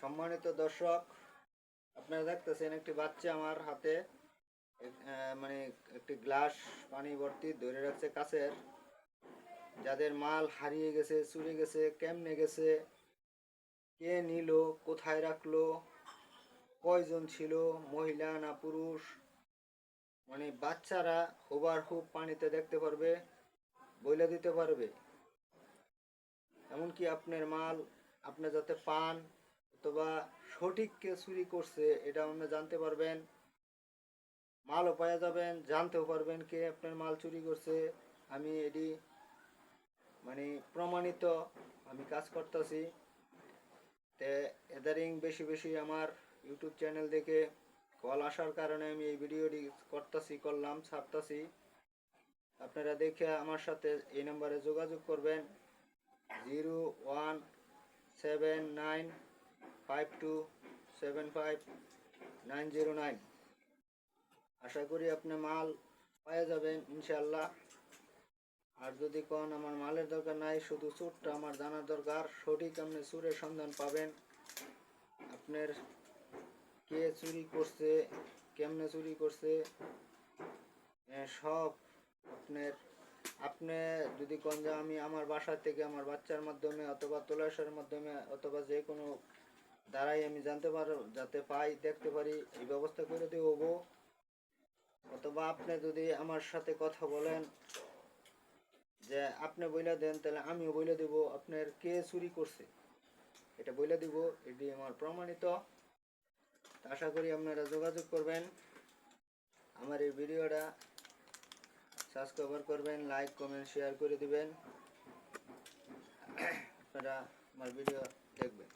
সম্মানিত দর্শক, আপনারা দেখতেছেন একটি বাচ্চা আমার হাতে মানে একটি গ্লাস পানি ভর্তি ধরে রাখছে কাচের। যাদের মাল হারিয়ে গেছে, চুরি গেছে, কেমনে গেছে, কে নিল, কোথায় রাখলো, কয়জন ছিল, মহিলা না পুরুষ, মানে বাচ্চারা হুবারহুব পানিতে দেখতে পারবে, বইলে দিতে পারবে। এমনকি আপনার মাল আপনি যাতে পান অথবা সঠিক কে চুরি করছে এটা আপনি জানতে পারবেন, মালও পাওয়া যাবেন, জানতেও পারবেন কে আপনার মাল চুরি করছে। আমি এটি মানে প্রমাণিত আমি কাজ করতেছি। তে এদারিং বেশি বেশি আমার ইউটিউব চ্যানেল দেখে কল আসার কারণে আমি এই ভিডিওটি ছাড়তাছি। আপনারা দেখে আমার সাথে এই নাম্বারে যোগাযোগ করবেন 01795275 909। আশা করি আপনি মাল পেয়ে যাবেন ইনশাল্লাহ। আর যদি কোন আমার মালের দরকার নাই, শুধু চোরটা আমার জানার দরকার, সঠিক আপনি চোরের সন্ধান পাবেন। আপনার কে চুরি করছে, কেমনে চুরি করছে, সব আপনার আপনি যদি কোন যে আমি আমার বাসা থেকে আমার বাচ্চার মাধ্যমে অথবা তোলাশের মাধ্যমে অথবা যে কোনো দ্বারাই আমি জানতে পারো যাতে পাই, দেখতে পারি, এই ব্যবস্থা করে দেব। অথবা আপনি যদি আমার সাথে কথা বলেন যে আপনি বইলা দেন, তাহলে আমিও বইলে দেব আপনার কে চুরি করছে, এটা বইলে দিব। এটি আমার প্রমাণিত। আশা করি আপনারা যোগাযোগ করবেন, আমার এই ভিডিওটা সাবস্ক্রাইব করবেন, লাইক কমেন্ট শেয়ার করে দিবেন, আপনারা আমার ভিডিও দেখবেন।